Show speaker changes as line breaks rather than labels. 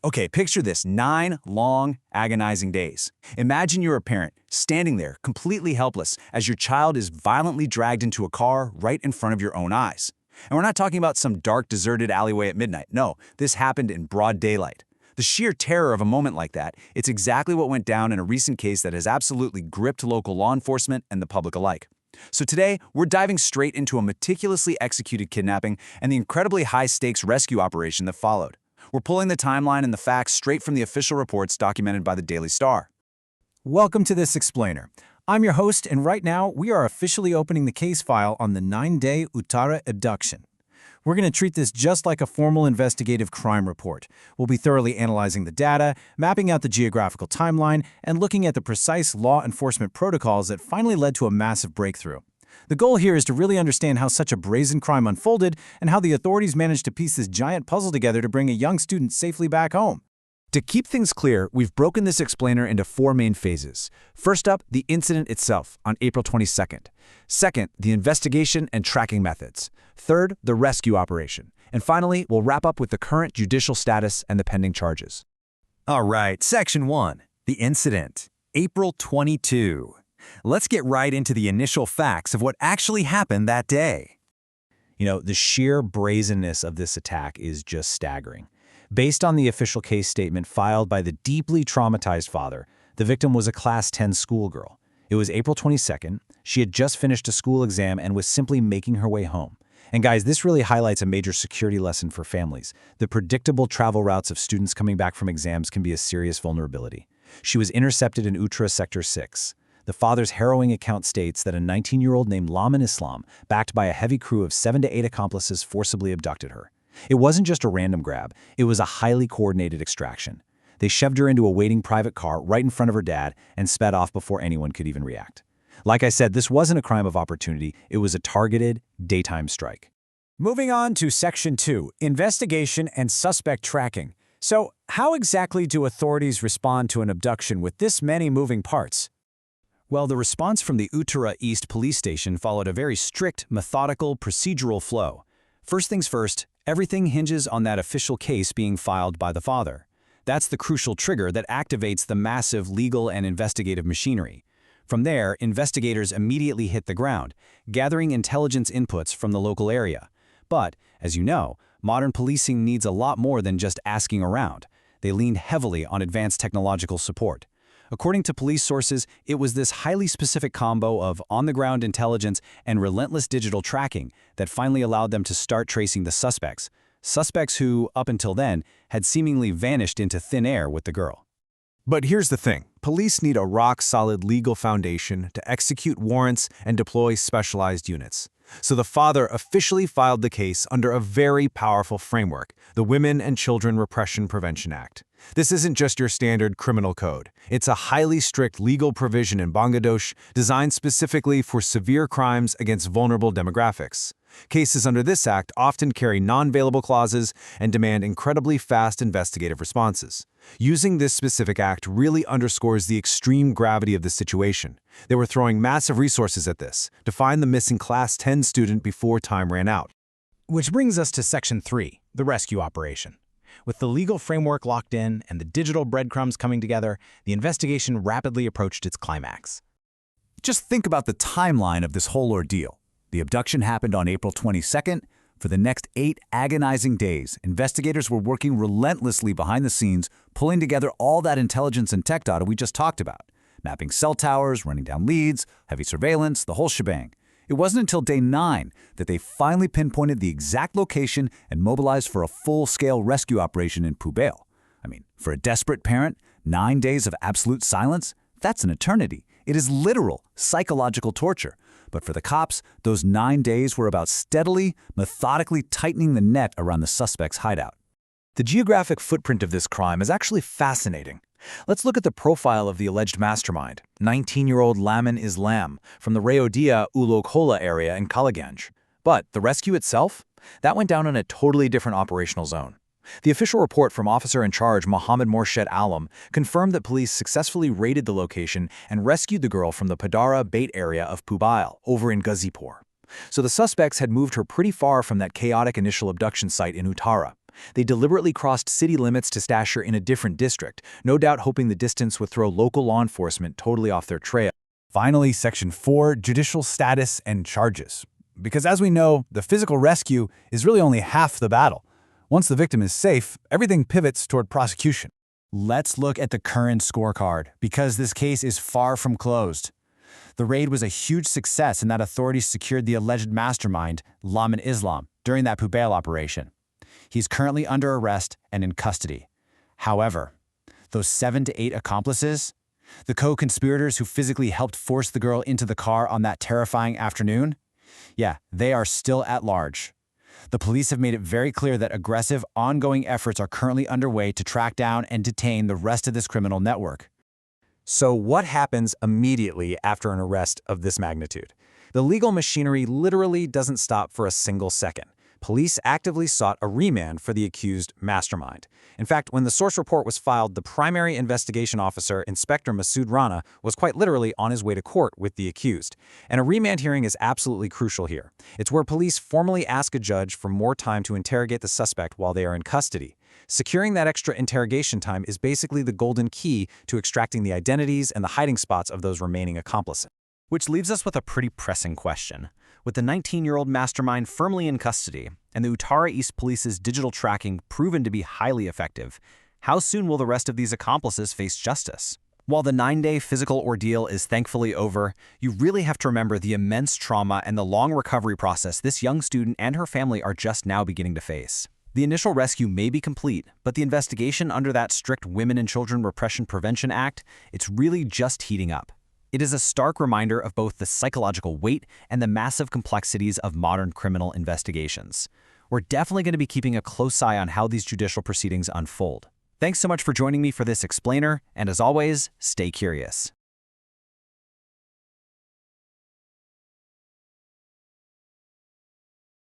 Okay, picture this, 9 long, agonizing days. Imagine you're a parent, standing there, completely helpless, as your child is violently dragged into a car right in front of your own eyes. And we're not talking about some dark, deserted alleyway at midnight. No, this happened in broad daylight. The sheer terror of a moment like that, it's exactly what went down in a recent case that has absolutely gripped local law enforcement and the public alike. So today, we're diving straight into a meticulously executed kidnapping and the incredibly high-stakes rescue operation that followed. We're pulling the timeline and the facts straight from the official reports documented by the Daily Star.
Welcome to This Explainer. I'm your host, and right now, we are officially opening the case file on the 9-day Uttara abduction. We're going to treat this just like a formal investigative crime report. We'll be thoroughly analyzing the data, mapping out the geographical timeline, and looking at the precise law enforcement protocols that finally led to a massive breakthrough. The goal here is to really understand how such a brazen crime unfolded and how the authorities managed to piece this giant puzzle together to bring a young student safely back home.
To keep things clear, we've broken this explainer into 4 main phases. First up, the incident itself on April 22nd. Second, the investigation and tracking methods. Third, the rescue operation. And finally, we'll wrap up with the current judicial status and the pending charges.
All right, Section 1, the incident, April 22. Let's get right into the initial facts of what actually happened that day.
You know, the sheer brazenness of this attack is just staggering. Based on the official case statement filed by the deeply traumatized father, the victim was a Class 10 schoolgirl. It was April 22nd. She had just finished a school exam and was simply making her way home. And guys, this really highlights a major security lesson for families. The predictable travel routes of students coming back from exams can be a serious vulnerability. She was intercepted in Uttara Sector 6. The father's harrowing account states that a 19-year-old named Lamin Islam, backed by a heavy crew of 7 to 8 accomplices, forcibly abducted her. It wasn't just a random grab, it was a highly coordinated extraction. They shoved her into a waiting private car right in front of her dad and sped off before anyone could even react. Like I said, this wasn't a crime of opportunity, it was a targeted, daytime strike.
Moving on to Section 2, Investigation and Suspect Tracking. So, how exactly do authorities respond to an abduction with this many moving parts?
Well, the response from the Uttara East Police Station followed a very strict, methodical, procedural flow. First things first, everything hinges on that official case being filed by the father. That's the crucial trigger that activates the massive legal and investigative machinery. From there, investigators immediately hit the ground, gathering intelligence inputs from the local area. But, as you know, modern policing needs a lot more than just asking around. They leaned heavily on advanced technological support. According to police sources, it was this highly specific combo of on-the-ground intelligence and relentless digital tracking that finally allowed them to start tracing the suspects. Suspects who, up until then, had seemingly vanished into thin air with the girl.
But here's the thing. Police need a rock-solid legal foundation to execute warrants and deploy specialized units. So the father officially filed the case under a very powerful framework, the Women and Children Repression Prevention Act. This isn't just your standard criminal code. It's a highly strict legal provision in Bangladesh designed specifically for severe crimes against vulnerable demographics. Cases under this act often carry non-bailable clauses and demand incredibly fast investigative responses. Using this specific act really underscores the extreme gravity of the situation. They were throwing massive resources at this to find the missing Class 10 student before time ran out.
Which brings us to Section 3, the rescue operation. With the legal framework locked in and the digital breadcrumbs coming together, the investigation rapidly approached its climax.
Just think about the timeline of this whole ordeal. The abduction happened on April 22nd. For the next 8 agonizing days, investigators were working relentlessly behind the scenes, pulling together all that intelligence and tech data we just talked about. Mapping cell towers, running down leads, heavy surveillance, the whole shebang. It wasn't until day 9 that they finally pinpointed the exact location and mobilized for a full-scale rescue operation in Pubail. I mean, for a desperate parent, 9 days of absolute silence? That's an eternity. It is literal, psychological torture. But for the cops, those 9 days were about steadily, methodically tightening the net around the suspect's hideout.
The geographic footprint of this crime is actually fascinating. Let's look at the profile of the alleged mastermind, 19-year-old Lamin Islam, from the Rayodhya Ulokhola area in Kaliganj. But the rescue itself? That went down in a totally different operational zone. The official report from officer in charge Mohammed Morshed Alam confirmed that police successfully raided the location and rescued the girl from the Padara Bait area of Pubail, over in Gazipur. So the suspects had moved her pretty far from that chaotic initial abduction site in Uttara.
They deliberately crossed city limits to stash her in a different district, no doubt hoping the distance would throw local law enforcement totally off their trail.
Finally, Section 4, judicial status and charges. Because as we know, the physical rescue is really only half the battle. Once the victim is safe, everything pivots toward prosecution.
Let's look at the current scorecard, because this case is far from closed. The raid was a huge success in that authorities secured the alleged mastermind, Lamin Islam, during that Pubail operation. He's currently under arrest and in custody. However, those 7 to 8 accomplices, the co-conspirators who physically helped force the girl into the car on that terrifying afternoon, yeah, they are still at large. The police have made it very clear that aggressive, ongoing efforts are currently underway to track down and detain the rest of this criminal network.
So what happens immediately after an arrest of this magnitude? The legal machinery literally doesn't stop for a single second. Police actively sought a remand for the accused Mastermind. In fact, when the source report was filed, the primary investigation officer, Inspector Masood Rana, was quite literally on his way to court with the accused. And a remand hearing is absolutely crucial here. It's where police formally ask a judge for more time to interrogate the suspect while they are in custody. Securing that extra interrogation time is basically the golden key to extracting the identities and the hiding spots of those remaining accomplices.
Which leaves us with a pretty pressing question. With the 19-year-old mastermind firmly in custody and the Uttara East Police's digital tracking proven to be highly effective, how soon will the rest of these accomplices face justice? While the 9-day physical ordeal is thankfully over, you really have to remember the immense trauma and the long recovery process this young student and her family are just now beginning to face. The initial rescue may be complete, but the investigation under that strict Women and Children Repression Prevention Act, it's really just heating up. It is a stark reminder of both the psychological weight and the massive complexities of modern criminal investigations. We're definitely going to be keeping a close eye on how these judicial proceedings unfold. Thanks so much for joining me for this explainer, and as always, stay curious.